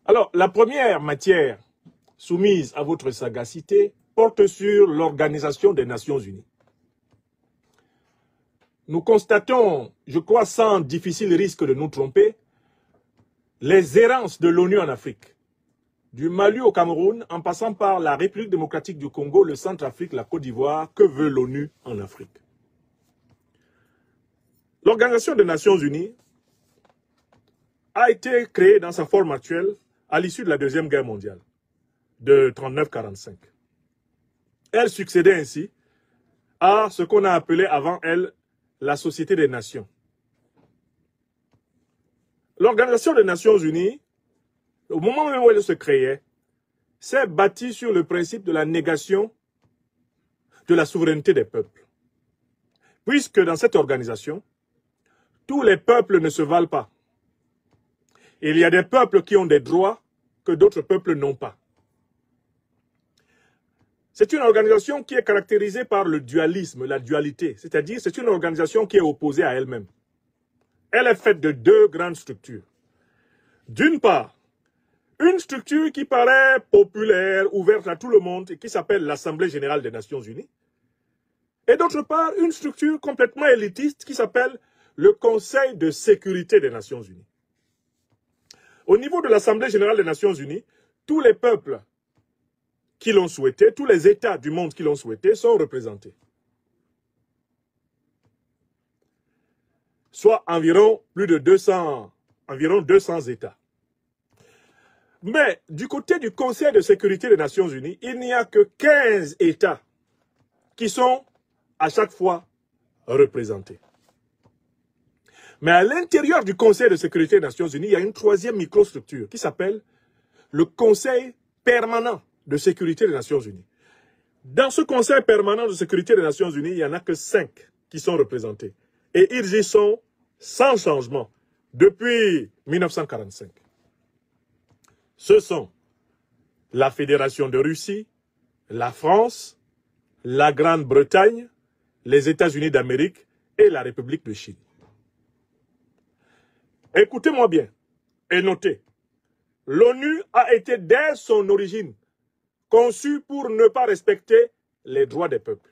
Alors, la première matière soumise à votre sagacité porte sur l'Organisation des Nations Unies. Nous constatons, je crois sans difficile risque de nous tromper, les errances de l'ONU en Afrique. Du Mali au Cameroun, en passant par la République démocratique du Congo, le Centrafrique, la Côte d'Ivoire, que veut l'ONU en Afrique? L'Organisation des Nations Unies a été créée dans sa forme actuelle à l'issue de la Deuxième Guerre mondiale, de 1939-1945. Elle succédait ainsi à ce qu'on a appelé avant elle la Société des Nations. L'Organisation des Nations Unies, au moment même où elle se créait, s'est bâtie sur le principe de la négation de la souveraineté des peuples. Puisque dans cette organisation, tous les peuples ne se valent pas. Il y a des peuples qui ont des droits que d'autres peuples n'ont pas. C'est une organisation qui est caractérisée par le dualisme, la dualité. C'est-à-dire, c'est une organisation qui est opposée à elle-même. Elle est faite de deux grandes structures. D'une part, une structure qui paraît populaire, ouverte à tout le monde et qui s'appelle l'Assemblée générale des Nations unies. Et d'autre part, une structure complètement élitiste qui s'appelle le Conseil de sécurité des Nations unies. Au niveau de l'Assemblée générale des Nations unies, tous les peuples qui l'ont souhaité, tous les États du monde qui l'ont souhaité sont représentés. Soit environ plus de 200 États. Mais du côté du Conseil de sécurité des Nations unies, il n'y a que 15 États qui sont à chaque fois représentés. Mais à l'intérieur du Conseil de sécurité des Nations unies, il y a une troisième microstructure qui s'appelle le Conseil permanent de sécurité des Nations unies. Dans ce Conseil permanent de sécurité des Nations unies, il n'y en a que 5 qui sont représentés. Et ils y sont sans changement depuis 1945. Ce sont la Fédération de Russie, la France, la Grande-Bretagne, les États-Unis d'Amérique et la République de Chine. Écoutez-moi bien et notez, l'ONU a été dès son origine conçue pour ne pas respecter les droits des peuples.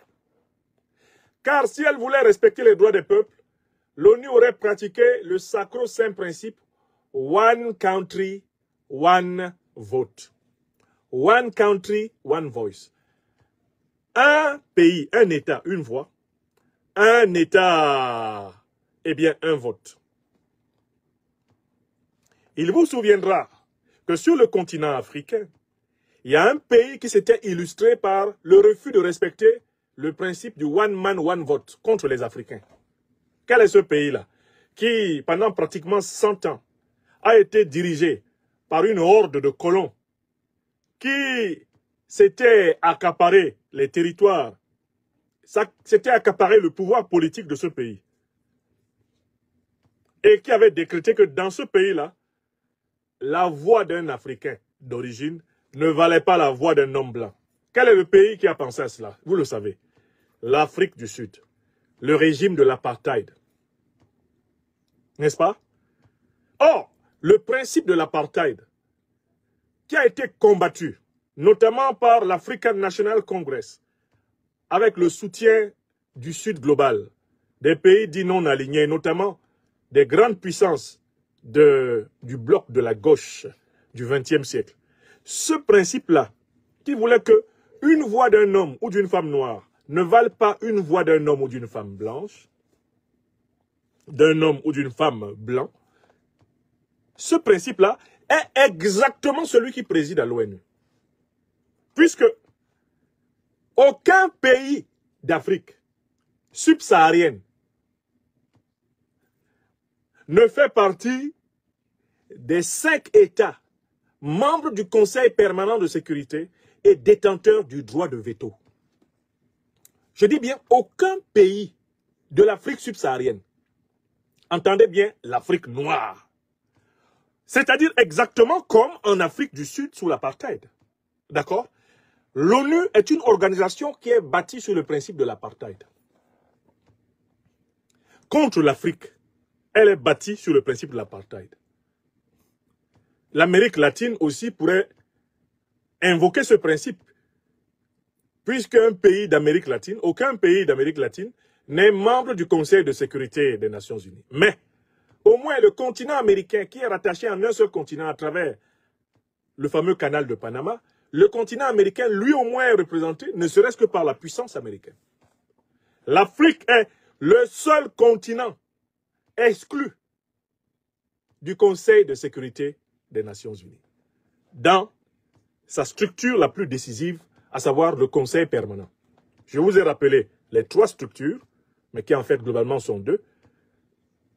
Car si elle voulait respecter les droits des peuples, l'ONU aurait pratiqué le sacro-saint principe One Country, One Vote. One Country, One Voice. Un pays, un État, une voix. Un État, eh bien, un vote. Il vous souviendra que sur le continent africain, il y a un pays qui s'était illustré par le refus de respecter le principe du One Man, One Vote contre les Africains. Quel est ce pays-là qui, pendant pratiquement 100 ans, a été dirigé par une horde de colons qui s'était accaparé les territoires, s'était accaparé le pouvoir politique de ce pays et qui avait décrété que dans ce pays-là, la voix d'un Africain d'origine ne valait pas la voix d'un homme blanc. Quel est le pays qui a pensé à cela? Vous le savez. L'Afrique du Sud. Le régime de l'apartheid. N'est-ce pas? Or, le principe de l'apartheid, qui a été combattu, notamment par l'African National Congress, avec le soutien du Sud global, des pays dits non alignés, notamment des grandes puissances du bloc de la gauche du XXe siècle. Ce principe-là, qui voulait que une voix d'un homme ou d'une femme noire ne vale pas une voix d'un homme ou d'une femme blanche, d'un homme ou d'une femme blanc, ce principe-là est exactement celui qui préside à l'ONU. Puisque aucun pays d'Afrique subsaharienne ne fait partie des 5 États membres du Conseil permanent de sécurité et détenteurs du droit de veto. Je dis bien aucun pays de l'Afrique subsaharienne. Entendez bien, l'Afrique noire. C'est-à-dire exactement comme en Afrique du Sud sous l'apartheid. D'accord? L'ONU est une organisation qui est bâtie sur le principe de l'apartheid. Contre l'Afrique, elle est bâtie sur le principe de l'apartheid. l'Amérique latine aussi pourrait invoquer ce principe. Puisqu'un pays d'Amérique latine, aucun pays d'Amérique latine n'est membre du Conseil de sécurité des Nations Unies. Mais, au moins le continent américain, qui est rattaché à un seul continent à travers le fameux canal de Panama, le continent américain, lui au moins, est représenté, ne serait-ce que par la puissance américaine. L'Afrique est le seul continent exclu du Conseil de sécurité des Nations Unies, dans sa structure la plus décisive, à savoir le Conseil permanent. Je vous ai rappelé les 3 structures, mais qui en fait globalement sont 2.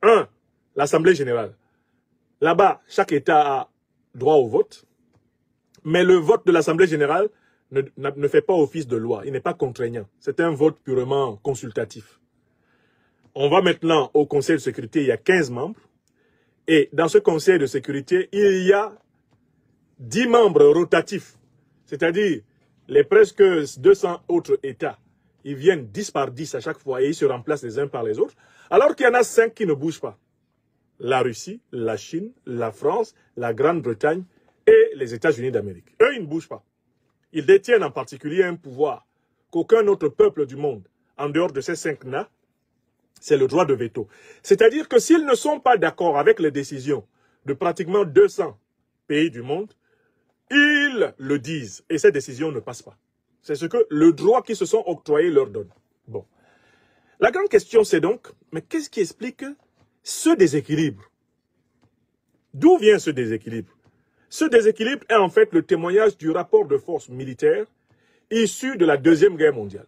1, l'Assemblée générale. Là-bas, chaque État a droit au vote, mais le vote de l'Assemblée générale ne fait pas office de loi, il n'est pas contraignant. C'est un vote purement consultatif. On va maintenant au Conseil de sécurité, il y a 15 membres, et dans ce Conseil de sécurité, il y a 10 membres rotatifs, c'est-à-dire les presque 200 autres États, ils viennent 10 par 10 à chaque fois et ils se remplacent les uns par les autres, alors qu'il y en a 5 qui ne bougent pas. La Russie, la Chine, la France, la Grande-Bretagne et les États-Unis d'Amérique. Eux, ils ne bougent pas. Ils détiennent en particulier un pouvoir qu'aucun autre peuple du monde, en dehors de ces 5 n'a, c'est le droit de veto. C'est-à-dire que s'ils ne sont pas d'accord avec les décisions de pratiquement 200 pays du monde, ils le disent et ces décisions ne passent pas. C'est ce que le droit qu'ils se sont octroyés leur donne. Bon. La grande question c'est donc, mais qu'est-ce qui explique ce déséquilibre? D'où vient ce déséquilibre? Ce déséquilibre est en fait le témoignage du rapport de force militaire issu de la Deuxième Guerre mondiale.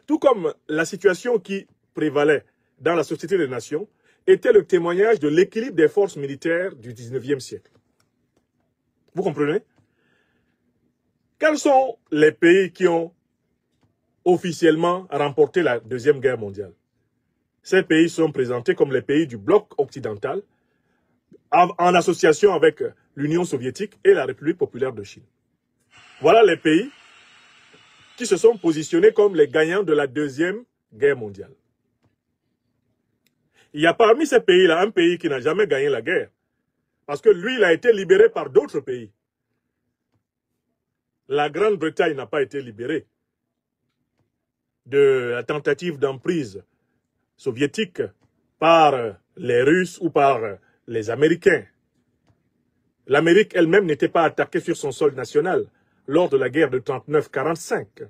Tout comme la situation qui prévalait dans la Société des Nations était le témoignage de l'équilibre des forces militaires du 19e siècle. Vous comprenez? Quels sont les pays qui ont officiellement remporté la Deuxième Guerre mondiale? Ces pays sont présentés comme les pays du bloc occidental en association avec l'Union soviétique et la République populaire de Chine. Voilà les pays qui se sont positionnés comme les gagnants de la Deuxième Guerre mondiale. Il y a parmi ces pays-là un pays qui n'a jamais gagné la guerre, parce que lui, il a été libéré par d'autres pays. La Grande-Bretagne n'a pas été libérée de la tentative d'emprise soviétique par les Russes ou par les Américains. L'Amérique elle-même n'était pas attaquée sur son sol national lors de la guerre de 39-45.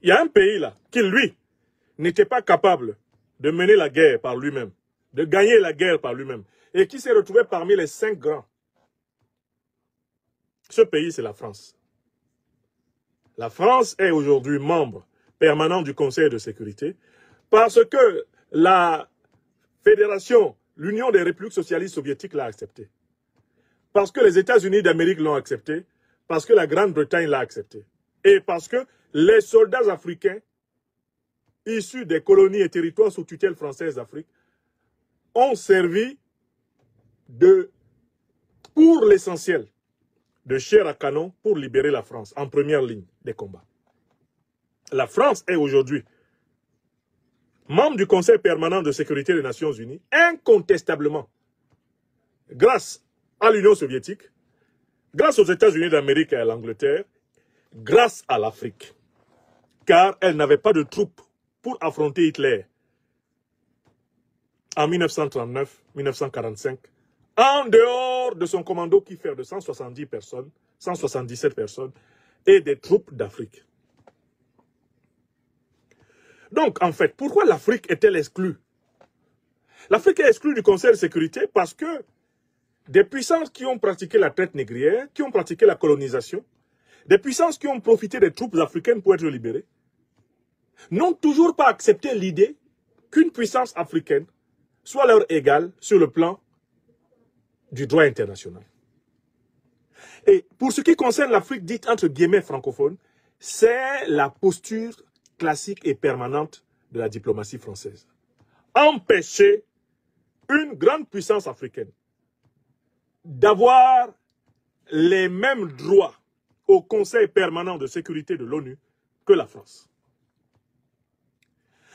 Il y a un pays là qui, lui, n'était pas capable de mener la guerre par lui-même, de gagner la guerre par lui-même, et qui s'est retrouvé parmi les 5 grands. Ce pays, c'est la France. La France est aujourd'hui membre permanent du Conseil de sécurité parce que la Fédération, l'Union des républiques socialistes soviétiques l'a accepté. Parce que les États-Unis d'Amérique l'ont accepté, parce que la Grande-Bretagne l'a accepté. Et parce que les soldats africains issus des colonies et territoires sous tutelle française d'Afrique ont servi pour l'essentiel, de chair à canon pour libérer la France en première ligne des combats. La France est aujourd'hui membre du Conseil permanent de sécurité des Nations Unies, incontestablement, grâce à l'Union soviétique, grâce aux États-Unis d'Amérique et à l'Angleterre, grâce à l'Afrique, car elle n'avait pas de troupes pour affronter Hitler en 1939-1945, en dehors de son commando qui fait de 170 personnes, 177 personnes, et des troupes d'Afrique. Donc, en fait, pourquoi l'Afrique est-elle exclue? L'Afrique est exclue du Conseil de sécurité parce que des puissances qui ont pratiqué la traite négrière, qui ont pratiqué la colonisation, des puissances qui ont profité des troupes africaines pour être libérées, n'ont toujours pas accepté l'idée qu'une puissance africaine soit leur égale sur le plan du droit international. Et pour ce qui concerne l'Afrique dite entre guillemets francophone, c'est la posture classique et permanente de la diplomatie française. Empêcher une grande puissance africaine d'avoir les mêmes droits au Conseil permanent de sécurité de l'ONU que la France.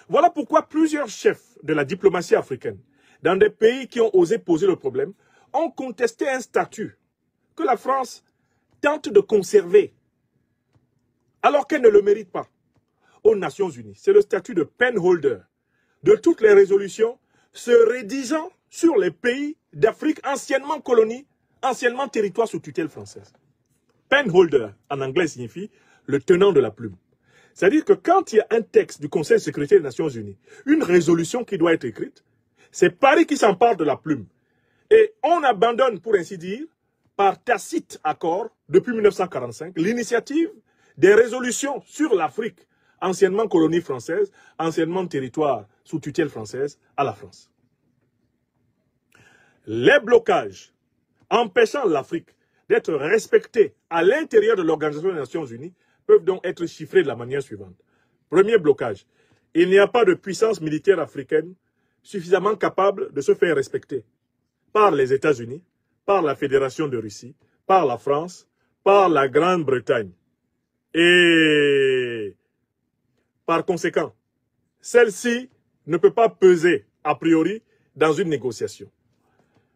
Voilà pourquoi plusieurs chefs de la diplomatie africaine, dans des pays qui ont osé poser le problème, ont contesté un statut que la France tente de conserver, alors qu'elle ne le mérite pas, aux Nations Unies. C'est le statut de penholder de toutes les résolutions se rédigeant sur les pays d'Afrique anciennement colonies, anciennement territoire sous tutelle française. Penholder, en anglais, signifie le tenant de la plume. C'est-à-dire que quand il y a un texte du Conseil de sécurité des Nations Unies, une résolution qui doit être écrite, c'est Paris qui s'empare de la plume. Et on abandonne, pour ainsi dire, par tacite accord, depuis 1945, l'initiative des résolutions sur l'Afrique, anciennement colonie française, anciennement territoire sous tutelle française, à la France. Les blocages empêchant l'Afrique d'être respectée à l'intérieur de l'Organisation des Nations Unies peuvent donc être chiffrés de la manière suivante. Premier blocage, il n'y a pas de puissance militaire africaine suffisamment capable de se faire respecter par les États-Unis, par la Fédération de Russie, par la France, par la Grande-Bretagne. Et par conséquent, celle-ci ne peut pas peser a priori dans une négociation.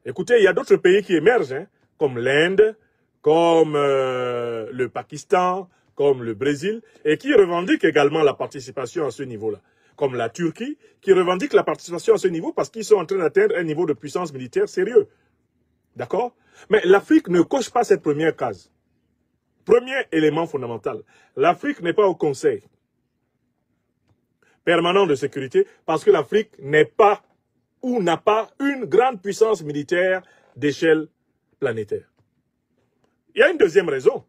Écoutez, il y a d'autres pays qui émergent, hein, comme l'Inde, comme le Pakistan, comme le Brésil, et qui revendiquent également la participation à ce niveau-là. Comme la Turquie, qui revendique la participation à ce niveau parce qu'ils sont en train d'atteindre un niveau de puissance militaire sérieux. D'accord? Mais l'Afrique ne coche pas cette première case. Premier élément fondamental, l'Afrique n'est pas au Conseil permanent de sécurité parce que l'Afrique n'est pas ou n'a pas une grande puissance militaire d'échelle planétaire. Il y a une deuxième raison.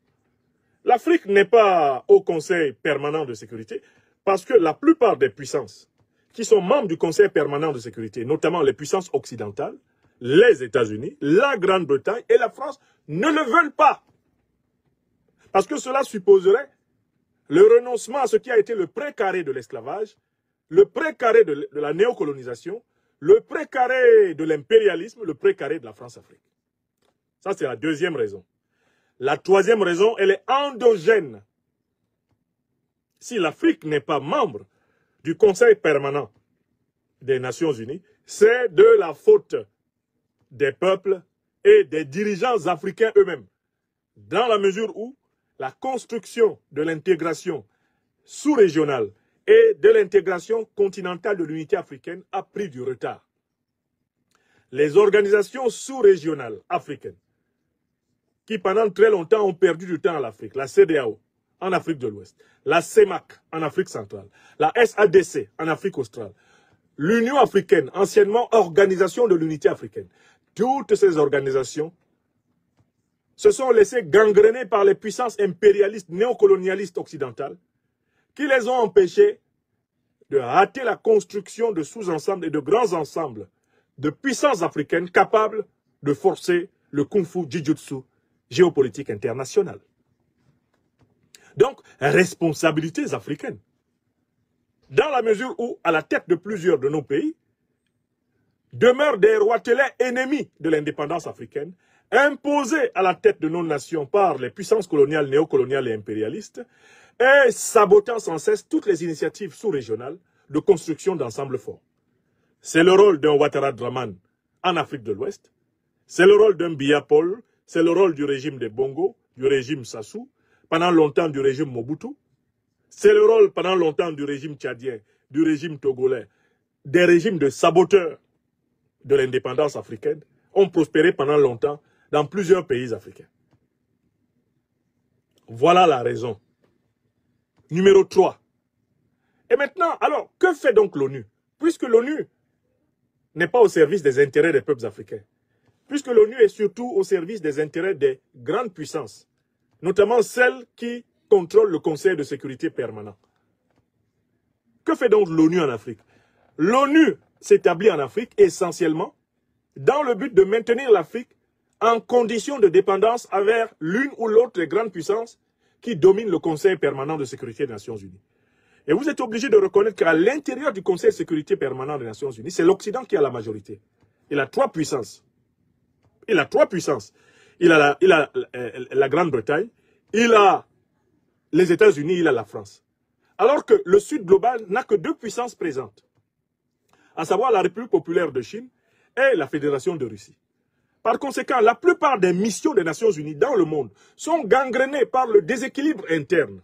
L'Afrique n'est pas au Conseil permanent de sécurité parce que la plupart des puissances qui sont membres du Conseil permanent de sécurité, notamment les puissances occidentales, les États-Unis, la Grande-Bretagne et la France, ne le veulent pas. Parce que cela supposerait le renoncement à ce qui a été le précaré de l'esclavage, le précaré de la néocolonisation, le précaré de l'impérialisme, le précaré de la France-Afrique. Ça, c'est la deuxième raison. La troisième raison, elle est endogène. Si l'Afrique n'est pas membre du Conseil permanent des Nations Unies, c'est de la faute des peuples et des dirigeants africains eux-mêmes. Dans la mesure où la construction de l'intégration sous-régionale et de l'intégration continentale de l'unité africaine a pris du retard. Les organisations sous-régionales africaines, qui pendant très longtemps ont perdu du temps à l'Afrique, la CEDEAO en Afrique de l'Ouest, la CEMAC en Afrique centrale, la SADC en Afrique australe, l'Union africaine, anciennement Organisation de l'unité africaine, toutes ces organisations se sont laissées gangréner par les puissances impérialistes néocolonialistes occidentales qui les ont empêchés de rater la construction de sous-ensembles et de grands ensembles de puissances africaines capables de forcer le kung-fu jujutsu géopolitique international. Donc, responsabilités africaines. Dans la mesure où, à la tête de plusieurs de nos pays, demeurent des roitelets ennemis de l'indépendance africaine, imposés à la tête de nos nations par les puissances coloniales, néocoloniales et impérialistes, et sabotant sans cesse toutes les initiatives sous-régionales de construction d'ensembles forts. C'est le rôle d'un Ouattara Draman en Afrique de l'Ouest, c'est le rôle d'un Biya Paul, c'est le rôle du régime des Bongo, du régime Sassou, pendant longtemps du régime Mobutu, c'est le rôle pendant longtemps du régime tchadien, du régime togolais, des régimes de saboteurs de l'indépendance africaine ont prospéré pendant longtemps dans plusieurs pays africains. Voilà la raison. Numéro 3. Et maintenant, alors, que fait donc l'ONU? Puisque l'ONU n'est pas au service des intérêts des peuples africains, puisque l'ONU est surtout au service des intérêts des grandes puissances, notamment celles qui contrôlent le Conseil de sécurité permanent. Que fait donc l'ONU en Afrique? L'ONU s'établit en Afrique essentiellement dans le but de maintenir l'Afrique en condition de dépendance envers l'une ou l'autre des grandes puissances qui dominent le Conseil permanent de sécurité des Nations Unies. Et vous êtes obligé de reconnaître qu'à l'intérieur du Conseil de sécurité permanent des Nations Unies, c'est l'Occident qui a la majorité. Il a trois puissances. Il a trois puissances. Il a la Grande-Bretagne, il a les États-Unis, il a la France. Alors que le Sud global n'a que deux puissances présentes, à savoir la République populaire de Chine et la Fédération de Russie. Par conséquent, la plupart des missions des Nations Unies dans le monde sont gangrénées par le déséquilibre interne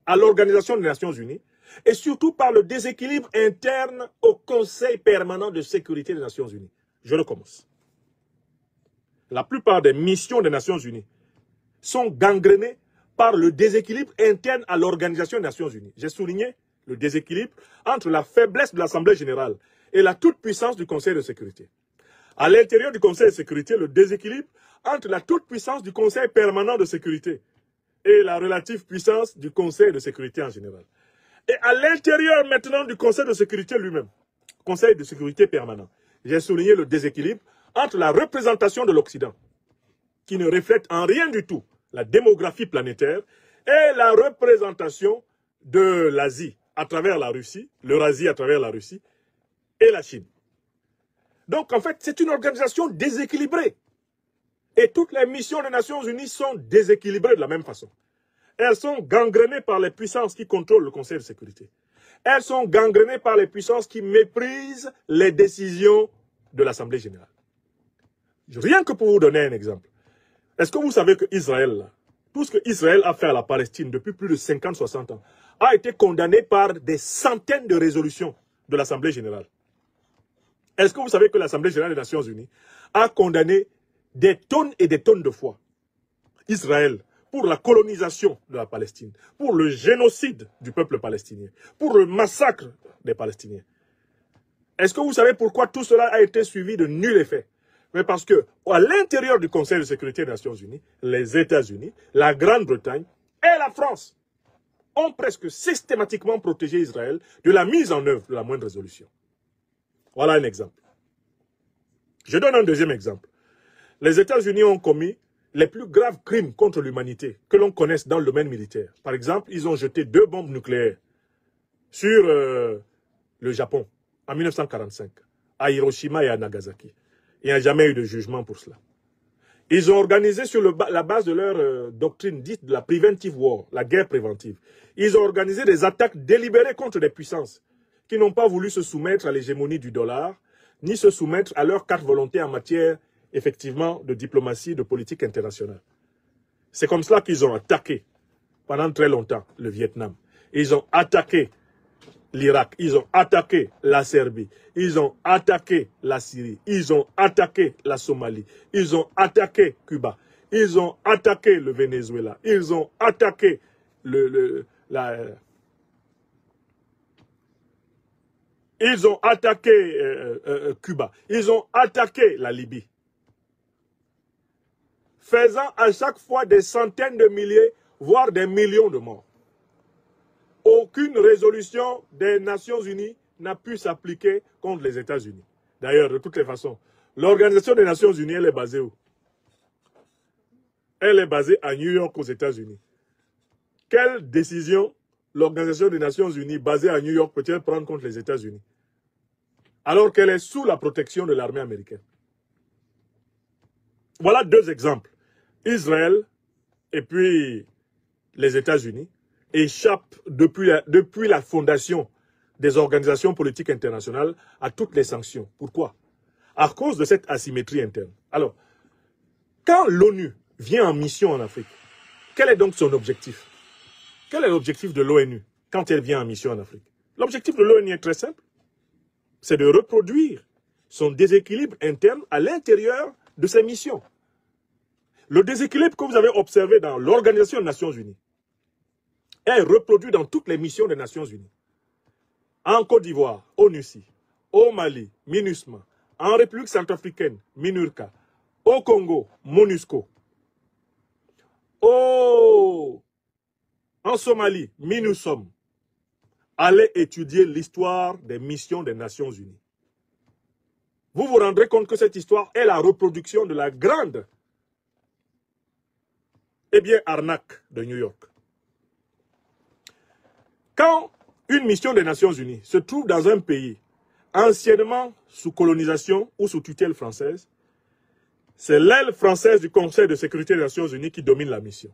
à l'Organisation des Nations Unies et surtout par le déséquilibre interne au Conseil permanent de sécurité des Nations Unies. Je recommence. La plupart des missions des Nations Unies sont gangrénées par le déséquilibre interne à l'Organisation des Nations Unies. J'ai souligné le déséquilibre entre la faiblesse de l'Assemblée générale et la toute-puissance du Conseil de sécurité. À l'intérieur du Conseil de sécurité, le déséquilibre entre la toute-puissance du Conseil permanent de sécurité et la relative puissance du Conseil de sécurité en général. Et à l'intérieur maintenant du Conseil de sécurité lui-même, Conseil de sécurité permanent, j'ai souligné le déséquilibre entre la représentation de l'Occident, qui ne reflète en rien du tout la démographie planétaire, et la représentation de l'Asie à travers la Russie, l'Eurasie à travers la Russie, et la Chine. Donc en fait, c'est une organisation déséquilibrée. Et toutes les missions des Nations Unies sont déséquilibrées de la même façon. Elles sont gangrénées par les puissances qui contrôlent le Conseil de sécurité. Elles sont gangrénées par les puissances qui méprisent les décisions de l'Assemblée générale. Rien que pour vous donner un exemple. Est-ce que vous savez que Israël, tout ce que Israël a fait à la Palestine depuis plus de 50-60 ans, a été condamné par des centaines de résolutions de l'Assemblée générale? Est-ce que vous savez que l'Assemblée générale des Nations Unies a condamné des tonnes et des tonnes de fois Israël pour la colonisation de la Palestine, pour le génocide du peuple palestinien, pour le massacre des Palestiniens? Est-ce que vous savez pourquoi tout cela a été suivi de nul effet? Mais parce que, à l'intérieur du Conseil de sécurité des Nations Unies, les États-Unis, la Grande-Bretagne et la France ont presque systématiquement protégé Israël de la mise en œuvre de la moindre résolution. Voilà un exemple. Je donne un deuxième exemple. Les États-Unis ont commis les plus graves crimes contre l'humanité que l'on connaisse dans le domaine militaire. Par exemple, ils ont jeté 2 bombes nucléaires sur le Japon en 1945, à Hiroshima et à Nagasaki. Il n'y a jamais eu de jugement pour cela. Ils ont organisé sur la base de leur doctrine dite de la preventive war, la guerre préventive. Ils ont organisé des attaques délibérées contre des puissances qui n'ont pas voulu se soumettre à l'hégémonie du dollar, ni se soumettre à leur carte volonté en matière, effectivement, de diplomatie, de politique internationale. C'est comme cela qu'ils ont attaqué, pendant très longtemps, le Vietnam. Ils ont attaqué l'Irak, ils ont attaqué la Serbie, ils ont attaqué la Syrie, ils ont attaqué la Somalie, ils ont attaqué Cuba, ils ont attaqué le Venezuela, ils ont attaqué ils ont attaqué Cuba, ils ont attaqué la Libye, faisant à chaque fois des centaines de milliers, voire des millions de morts. Aucune résolution des Nations Unies n'a pu s'appliquer contre les États-Unis. D'ailleurs, de toutes les façons, l'Organisation des Nations Unies, elle est basée où? Elle est basée à New York, aux États-Unis. Quelle décision l'Organisation des Nations Unies, basée à New York, peut-elle prendre contre les États-Unis, alors qu'elle est sous la protection de l'armée américaine? Voilà 2 exemples. Israël et puis les États-Unis échappent depuis la fondation des organisations politiques internationales à toutes les sanctions. Pourquoi? À cause de cette asymétrie interne. Alors, quand l'ONU vient en mission en Afrique, quel est donc son objectif? Quel est l'objectif de l'ONU quand elle vient en mission en Afrique? L'objectif de l'ONU est très simple. C'est de reproduire son déséquilibre interne à l'intérieur de ses missions. Le déséquilibre que vous avez observé dans l'Organisation des Nations Unies est reproduit dans toutes les missions des Nations Unies. En Côte d'Ivoire, ONUCI, au Mali, MINUSMA, en République centrafricaine, MINURCA, au Congo, MONUSCO, en Somalie, MINUSOM. Allez étudier l'histoire des missions des Nations Unies. Vous vous rendrez compte que cette histoire est la reproduction de la grande, arnaque de New York. Quand une mission des Nations Unies se trouve dans un pays anciennement sous colonisation ou sous tutelle française, c'est l'aile française du Conseil de sécurité des Nations Unies qui domine la mission.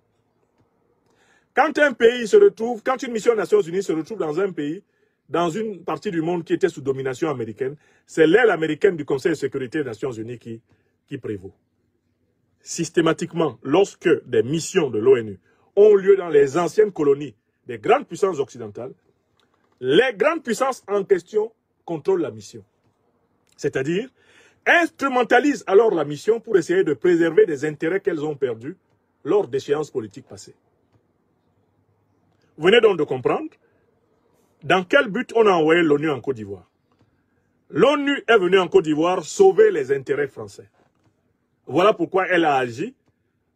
Quand une mission des Nations Unies se retrouve dans un pays, dans une partie du monde qui était sous domination américaine, c'est l'aile américaine du Conseil de sécurité des Nations Unies qui prévaut. systématiquement, lorsque des missions de l'ONU ont lieu dans les anciennes colonies des grandes puissances occidentales, les grandes puissances en question contrôlent la mission. C'est-à-dire, instrumentalisent alors la mission pour essayer de préserver des intérêts qu'elles ont perdus lors d'échéances politiques passées. Vous venez donc de comprendre dans quel but on a envoyé l'ONU en Côte d'Ivoire. L'ONU est venue en Côte d'Ivoire sauver les intérêts français. Voilà pourquoi elle a agi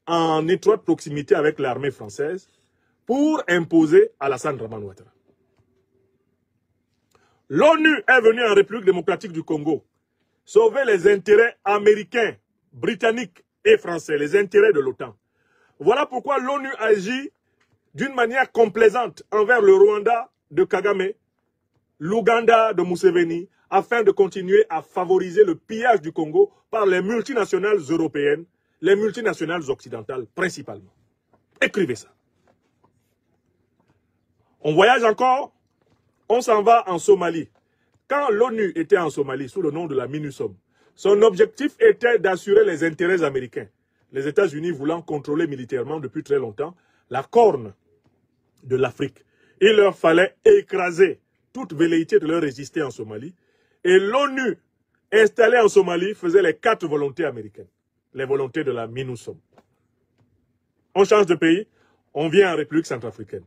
en étroite proximité avec l'armée française pour imposer Alassane Dramane Ouattara. L'ONU est venue en République démocratique du Congo sauver les intérêts américains, britanniques et français, les intérêts de l'OTAN. Voilà pourquoi l'ONU agit d'une manière complaisante envers le Rwanda de Kagame, l'Ouganda de Museveni, afin de continuer à favoriser le pillage du Congo par les multinationales européennes, les multinationales occidentales principalement. Écrivez ça. On voyage encore, on s'en va en Somalie. Quand l'ONU était en Somalie sous le nom de la MINUSOM, son objectif était d'assurer les intérêts américains. Les États-Unis voulant contrôler militairement depuis très longtemps la corne de l'Afrique. Il leur fallait écraser toute velléité de leur résister en Somalie. Et l'ONU, installée en Somalie, faisait les 4 volontés américaines. Les volontés de la MINUSOM. On change de pays, on vient en République centrafricaine.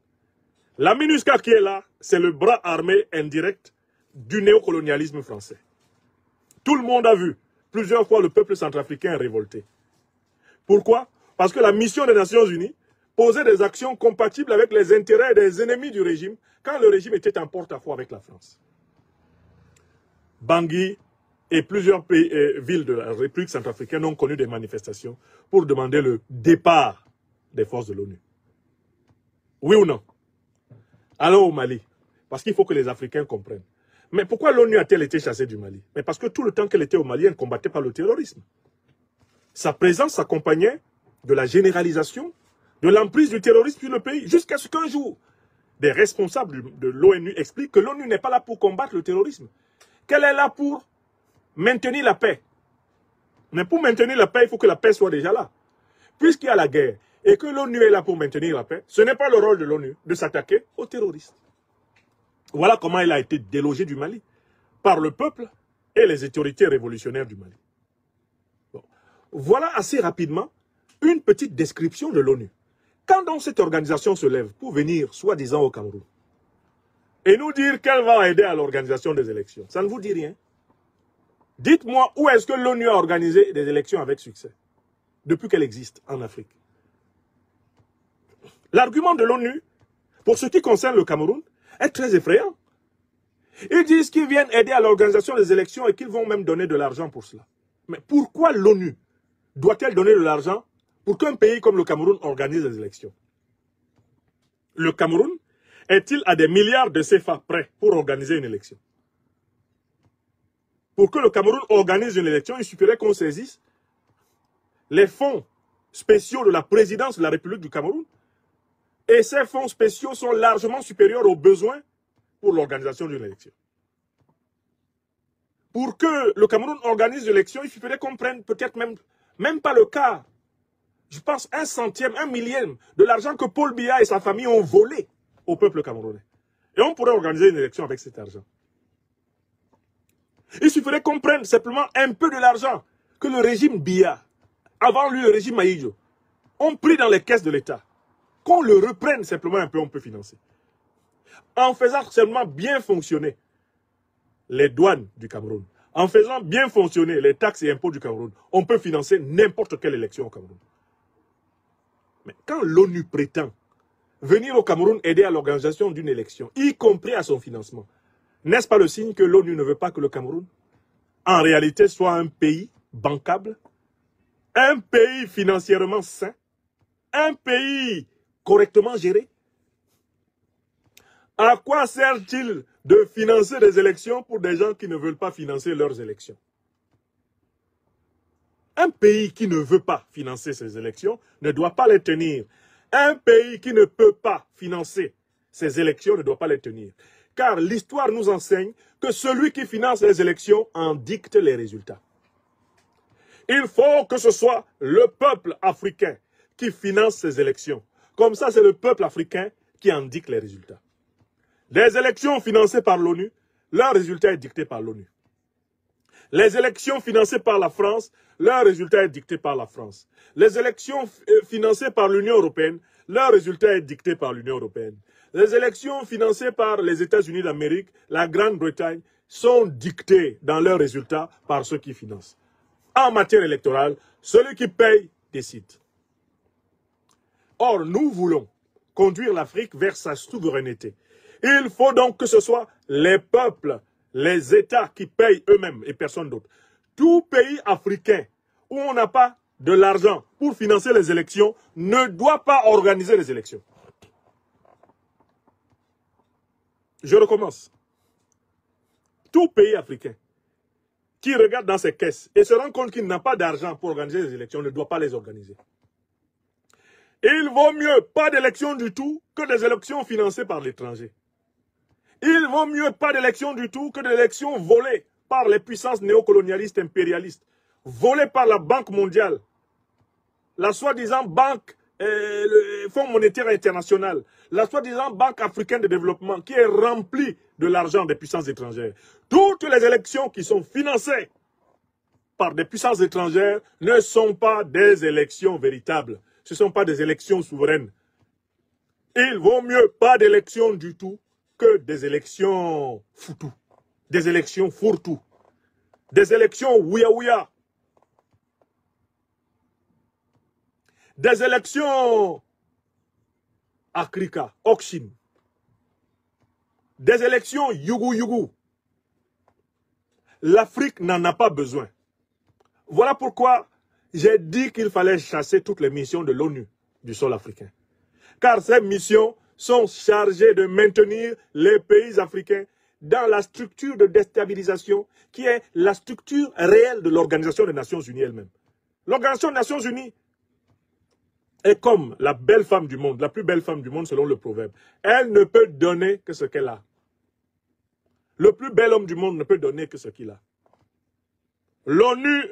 La MINUSCA qui est là, c'est le bras armé indirect du néocolonialisme français. Tout le monde a vu plusieurs fois le peuple centrafricain révolté. Pourquoi? Parce que la mission des Nations Unies posait des actions compatibles avec les intérêts des ennemis du régime quand le régime était en porte-à-faux avec la France. Bangui et plusieurs villes de la République centrafricaine ont connu des manifestations pour demander le départ des forces de l'ONU. Oui ou non? Allons au Mali, parce qu'il faut que les Africains comprennent. Mais pourquoi l'ONU a-t-elle été chassée du Mali? Mais parce que tout le temps qu'elle était au Mali, elle ne combattait pas le terrorisme. Sa présence s'accompagnait de la généralisation de l'emprise du terrorisme sur le pays, jusqu'à ce qu'un jour, des responsables de l'ONU expliquent que l'ONU n'est pas là pour combattre le terrorisme, qu'elle est là pour maintenir la paix. Mais pour maintenir la paix, il faut que la paix soit déjà là. Puisqu'il y a la guerre et que l'ONU est là pour maintenir la paix, ce n'est pas le rôle de l'ONU de s'attaquer aux terroristes. Voilà comment il a été délogé du Mali par le peuple et les autorités révolutionnaires du Mali. Bon. Voilà assez rapidement une petite description de l'ONU. Quand donc cette organisation se lève pour venir, soi-disant, au Cameroun, et nous dire qu'elle va aider à l'organisation des élections, ça ne vous dit rien? Dites-moi où est-ce que l'ONU a organisé des élections avec succès, depuis qu'elle existe en Afrique. L'argument de l'ONU, pour ce qui concerne le Cameroun, est très effrayant. Ils disent qu'ils viennent aider à l'organisation des élections et qu'ils vont même donner de l'argent pour cela. Mais pourquoi l'ONU doit-elle donner de l'argent pour qu'un pays comme le Cameroun organise des élections? Le Cameroun est-il à des milliards de CFA prêts pour organiser une élection? Pour que le Cameroun organise une élection, il suffirait qu'on saisisse les fonds spéciaux de la présidence de la République du Cameroun. Et ces fonds spéciaux sont largement supérieurs aux besoins pour l'organisation d'une élection. Pour que le Cameroun organise l'élection, il suffirait qu'on prenne peut-être même pas le quart. Je pense 1/100, 1/1000 de l'argent que Paul Biya et sa famille ont volé au peuple camerounais. Et on pourrait organiser une élection avec cet argent. Il suffirait qu'on prenne simplement un peu de l'argent que le régime Biya, avant lui le régime Maïdjo, ont pris dans les caisses de l'État. Qu'on le reprenne simplement un peu, on peut financer. En faisant seulement bien fonctionner les douanes du Cameroun, en faisant bien fonctionner les taxes et impôts du Cameroun, on peut financer n'importe quelle élection au Cameroun. Mais quand l'ONU prétend venir au Cameroun aider à l'organisation d'une élection, y compris à son financement, n'est-ce pas le signe que l'ONU ne veut pas que le Cameroun, en réalité, soit un pays bancable, un pays financièrement sain, un pays correctement géré? À quoi sert-il de financer des élections pour des gens qui ne veulent pas financer leurs élections? Un pays qui ne veut pas financer ses élections ne doit pas les tenir. Un pays qui ne peut pas financer ses élections ne doit pas les tenir. Car l'histoire nous enseigne que celui qui finance les élections en dicte les résultats. Il faut que ce soit le peuple africain qui finance ces élections. Comme ça, c'est le peuple africain qui indique les résultats. Les élections financées par l'ONU, leur résultat est dicté par l'ONU. Les élections financées par la France, leur résultat est dicté par la France. Les élections financées par l'Union européenne, leur résultat est dicté par l'Union européenne. Les élections financées par les États-Unis d'Amérique, la Grande-Bretagne, sont dictées dans leurs résultats par ceux qui financent. En matière électorale, celui qui paye décide. Or, nous voulons conduire l'Afrique vers sa souveraineté. Il faut donc que ce soit les peuples, les États qui payent eux-mêmes et personne d'autre. Tout pays africain où on n'a pas de l'argent pour financer les élections ne doit pas organiser les élections. Je recommence. Tout pays africain qui regarde dans ses caisses et se rend compte qu'il n'a pas d'argent pour organiser les élections ne doit pas les organiser. Il vaut mieux pas d'élections du tout que des élections financées par l'étranger. Il vaut mieux pas d'élections du tout que d'élections volées par les puissances néocolonialistes impérialistes, volées par la Banque mondiale, la soi-disant Banque, le Fonds monétaire international, la soi-disant Banque africaine de développement qui est remplie de l'argent des puissances étrangères. Toutes les élections qui sont financées par des puissances étrangères ne sont pas des élections véritables. Ce ne sont pas des élections souveraines. Il vaut mieux pas d'élections du tout que des élections foutou, des élections fourre-tout, des élections ouya-ouya, des élections akrika, okshin, des élections yougou-yougou. L'Afrique n'en a pas besoin. Voilà pourquoi j'ai dit qu'il fallait chasser toutes les missions de l'ONU du sol africain. Car ces missions sont chargées de maintenir les pays africains dans la structure de déstabilisation qui est la structure réelle de l'Organisation des Nations Unies elle-même. L'Organisation des Nations Unies est comme la belle femme du monde, la plus belle femme du monde selon le proverbe. Elle ne peut donner que ce qu'elle a. Le plus bel homme du monde ne peut donner que ce qu'il a. L'ONU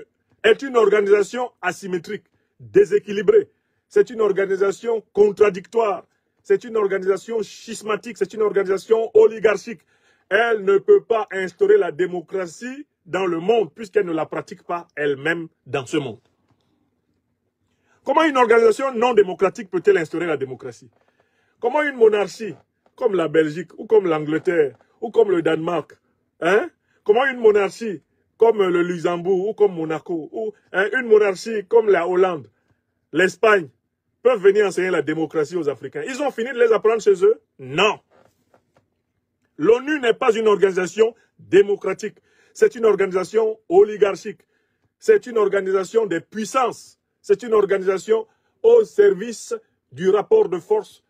est une organisation asymétrique, déséquilibrée. C'est une organisation contradictoire. C'est une organisation schismatique. C'est une organisation oligarchique. Elle ne peut pas instaurer la démocratie dans le monde puisqu'elle ne la pratique pas elle-même dans ce monde. Comment une organisation non démocratique peut-elle instaurer la démocratie? Comment une monarchie comme la Belgique ou comme l'Angleterre ou comme le Danemark, comment une monarchie comme le Luxembourg ou comme Monaco, ou une monarchie comme la Hollande, l'Espagne, peuvent venir enseigner la démocratie aux Africains? Ils ont fini de les apprendre chez eux? Non. L'ONU n'est pas une organisation démocratique. C'est une organisation oligarchique. C'est une organisation des puissances. C'est une organisation au service du rapport de force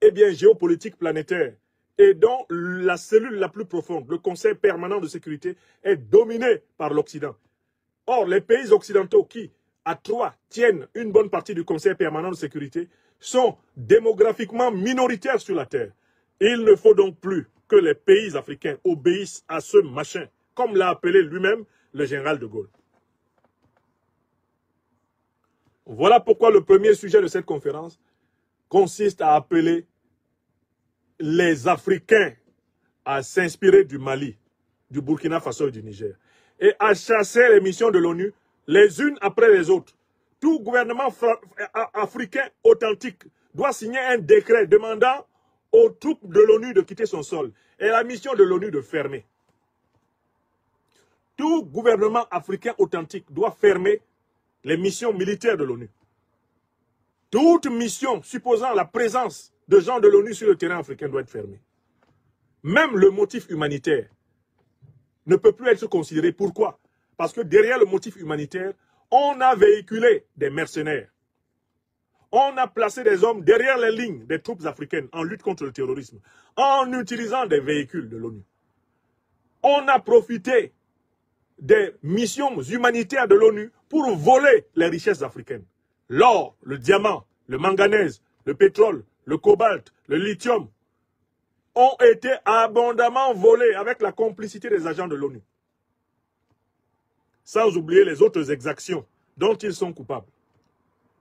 géopolitique planétaire. Et dont la cellule la plus profonde, le Conseil permanent de sécurité, est dominée par l'Occident. Or, les pays occidentaux qui, à trois, tiennent une bonne partie du Conseil permanent de sécurité, sont démographiquement minoritaires sur la Terre. Il ne faut donc plus que les pays africains obéissent à ce machin, comme l'a appelé lui-même le général de Gaulle. Voilà pourquoi le premier sujet de cette conférence consiste à appeler les Africains à s'inspirer du Mali, du Burkina Faso et du Niger, et à chasser les missions de l'ONU les unes après les autres. Tout gouvernement africain authentique doit signer un décret demandant aux troupes de l'ONU de quitter son sol et la mission de l'ONU de fermer. Tout gouvernement africain authentique doit fermer les missions militaires de l'ONU. Toute mission supposant la présence de gens de l'ONU sur le terrain africain doit être fermée. Même le motif humanitaire ne peut plus être considéré. Pourquoi? Parce que derrière le motif humanitaire, on a véhiculé des mercenaires. On a placé des hommes derrière les lignes des troupes africaines en lutte contre le terrorisme, en utilisant des véhicules de l'ONU. On a profité des missions humanitaires de l'ONU pour voler les richesses africaines. L'or, le diamant, le manganèse, le pétrole, le cobalt, le lithium ont été abondamment volés avec la complicité des agents de l'ONU. Sans oublier les autres exactions dont ils sont coupables,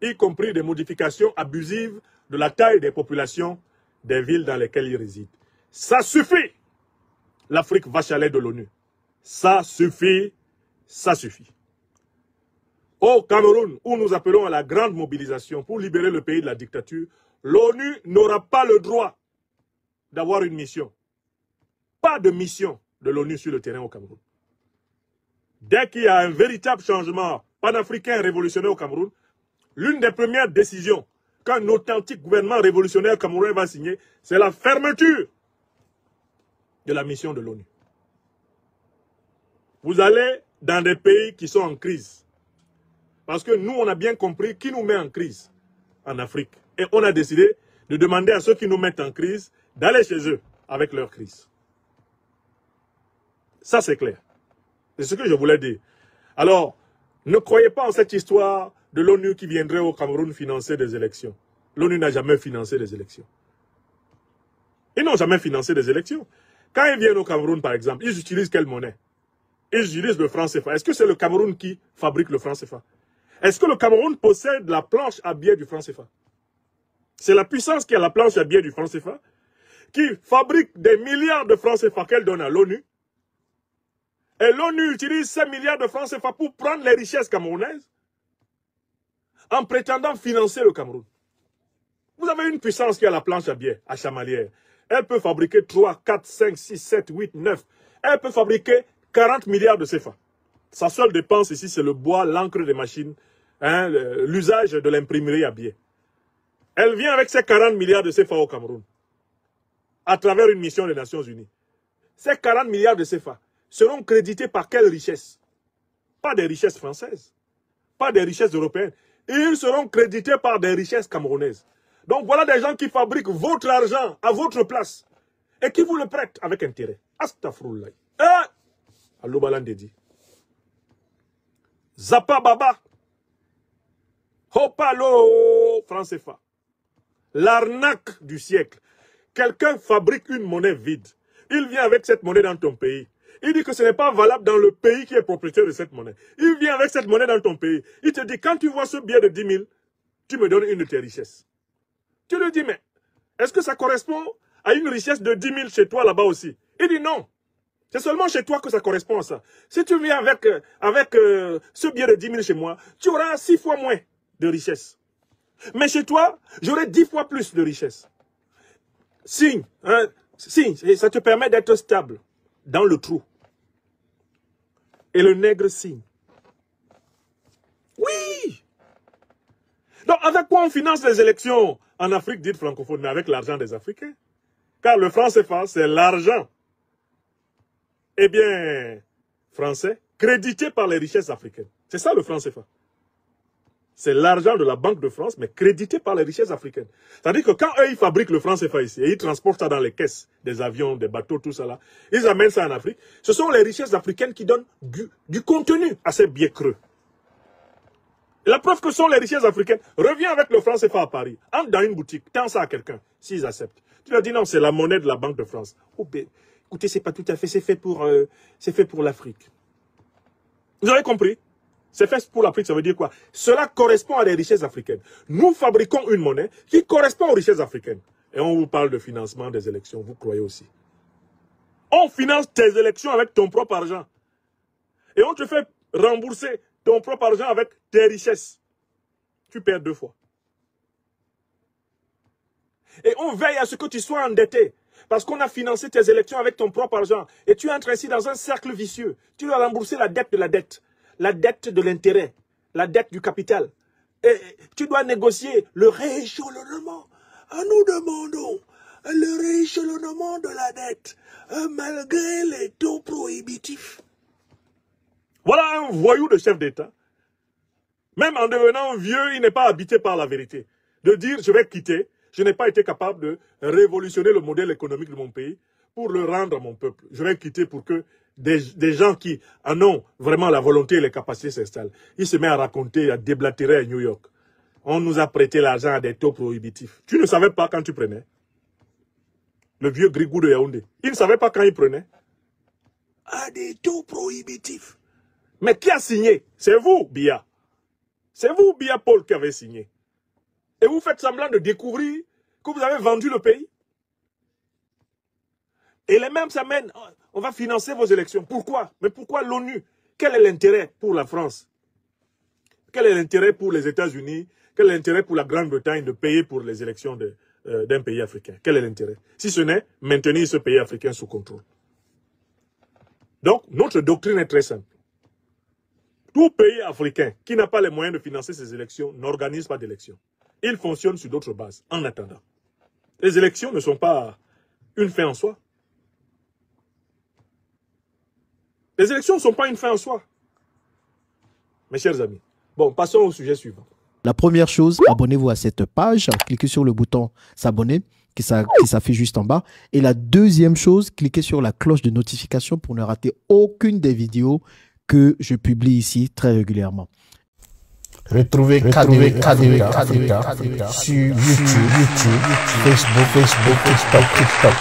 y compris des modifications abusives de la taille des populations des villes dans lesquelles ils résident. Ça suffit, l'Afrique vache à lait de l'ONU. Ça suffit, ça suffit. Au Cameroun, où nous appelons à la grande mobilisation pour libérer le pays de la dictature, l'ONU n'aura pas le droit d'avoir une mission. Pas de mission de l'ONU sur le terrain au Cameroun. Dès qu'il y a un véritable changement panafricain révolutionnaire au Cameroun, l'une des premières décisions qu'un authentique gouvernement révolutionnaire camerounais va signer, c'est la fermeture de la mission de l'ONU. Vous allez dans des pays qui sont en crise. Parce que nous, on a bien compris qui nous met en crise en Afrique. Et on a décidé de demander à ceux qui nous mettent en crise d'aller chez eux avec leur crise. Ça, c'est clair. C'est ce que je voulais dire. Alors, ne croyez pas en cette histoire de l'ONU qui viendrait au Cameroun financer des élections. L'ONU n'a jamais financé des élections. Ils n'ont jamais financé des élections. Quand ils viennent au Cameroun, par exemple, ils utilisent quelle monnaie? Ils utilisent le franc CFA. Est-ce que c'est le Cameroun qui fabrique le franc CFA? Est-ce que le Cameroun possède la planche à billets du franc CFA? C'est la puissance qui a la planche à billets du franc CFA qui fabrique des milliards de francs CFA qu'elle donne à l'ONU. Et l'ONU utilise ces milliards de francs CFA pour prendre les richesses camerounaises en prétendant financer le Cameroun. Vous avez une puissance qui a la planche à billets, à chamalière. Elle peut fabriquer 3, 4, 5, 6, 7, 8, 9. Elle peut fabriquer 40 milliards de CFA. Sa seule dépense ici, c'est le bois, l'encre des machines, hein, l'usage de l'imprimerie à billets. Elle vient avec ses 40 milliards de CFA au Cameroun, à travers une mission des Nations Unies. Ces 40 milliards de CFA seront crédités par quelle richesse? Pas des richesses françaises, pas des richesses européennes. Ils seront crédités par des richesses camerounaises. Donc voilà des gens qui fabriquent votre argent à votre place et qui vous le prêtent avec intérêt. Astaghfirullah. Allo Balandedi. Zappa Baba. Hopalo. Franc CFA. L'arnaque du siècle. Quelqu'un fabrique une monnaie vide. Il vient avec cette monnaie dans ton pays. Il dit que ce n'est pas valable dans le pays qui est propriétaire de cette monnaie. Il vient avec cette monnaie dans ton pays. Il te dit, quand tu vois ce billet de 10 000, tu me donnes une de tes richesses. Tu lui dis, mais est-ce que ça correspond à une richesse de 10 000 chez toi là-bas aussi? Il dit non. C'est seulement chez toi que ça correspond à ça. Si tu viens avec ce billet de 10 000 chez moi, tu auras 6 fois moins de richesse. Mais chez toi, j'aurai 10 fois plus de richesse. Signe, hein, signe, ça te permet d'être stable dans le trou. Et le nègre signe. Oui! Donc, avec quoi on finance les élections en Afrique dite francophone? Mais avec l'argent des Africains. Car le franc CFA, c'est l'argent, eh bien, français, crédité par les richesses africaines. C'est ça le franc CFA. C'est l'argent de la Banque de France, mais crédité par les richesses africaines. C'est-à-dire que quand eux, ils fabriquent le franc CFA ici, et ils transportent ça dans les caisses des avions, des bateaux, tout ça là, ils amènent ça en Afrique, ce sont les richesses africaines qui donnent du contenu à ces billets creux. La preuve que sont les richesses africaines, reviens avec le franc CFA à Paris, entre dans une boutique, tends ça à quelqu'un, s'ils acceptent. Tu leur dis non, c'est la monnaie de la Banque de France. Oh ben, écoutez, c'est pas tout à fait, c'est fait pour l'Afrique. Vous avez compris? C'est fait pour l'Afrique, ça veut dire quoi? Cela correspond à des richesses africaines. Nous fabriquons une monnaie qui correspond aux richesses africaines. Et on vous parle de financement des élections, vous croyez aussi. On finance tes élections avec ton propre argent. Et on te fait rembourser ton propre argent avec tes richesses. Tu perds 2 fois. Et on veille à ce que tu sois endetté. Parce qu'on a financé tes élections avec ton propre argent. Et tu entres ainsi dans un cercle vicieux. Tu dois rembourser la dette de la dette. La dette de l'intérêt. La dette du capital. Et tu dois négocier le rééchelonnement. Nous demandons le rééchelonnement de la dette. Malgré les taux prohibitifs. Voilà un voyou de chef d'État. Même en devenant vieux, il n'est pas habité par la vérité. De dire, je vais quitter. Je n'ai pas été capable de révolutionner le modèle économique de mon pays pour le rendre à mon peuple. Je vais quitter pour que des gens qui en ont vraiment la volonté et les capacités s'installent. Il se met à raconter, à déblatérer à New York. On nous a prêté l'argent à des taux prohibitifs. Tu ne savais pas quand tu prenais. Le vieux Grigou de Yaoundé. Il ne savait pas quand il prenait. À des taux prohibitifs. Mais qui a signé? C'est vous, Biya. C'est vous, Biya Paul, qui avez signé. Et vous faites semblant de découvrir que vous avez vendu le pays. Et les mêmes s'amènent, on va financer vos élections. Pourquoi? Mais pourquoi l'ONU? Quel est l'intérêt pour la France? Quel est l'intérêt pour les États-Unis? Quel est l'intérêt pour la Grande-Bretagne de payer pour les élections d'un pays africain? Quel est l'intérêt? Si ce n'est maintenir ce pays africain sous contrôle. Donc, notre doctrine est très simple. Tout pays africain qui n'a pas les moyens de financer ses élections n'organise pas d'élections. Il fonctionne sur d'autres bases, en attendant. Les élections ne sont pas une fin en soi. Les élections ne sont pas une fin en soi. Mes chers amis. Bon, passons au sujet suivant. La première chose, abonnez-vous à cette page. Cliquez sur le bouton s'abonner qui s'affiche juste en bas. Et la deuxième chose, cliquez sur la cloche de notification pour ne rater aucune des vidéos que je publie ici très régulièrement. Retrouvez KDV Africa sur YouTube, Facebook, TikTok.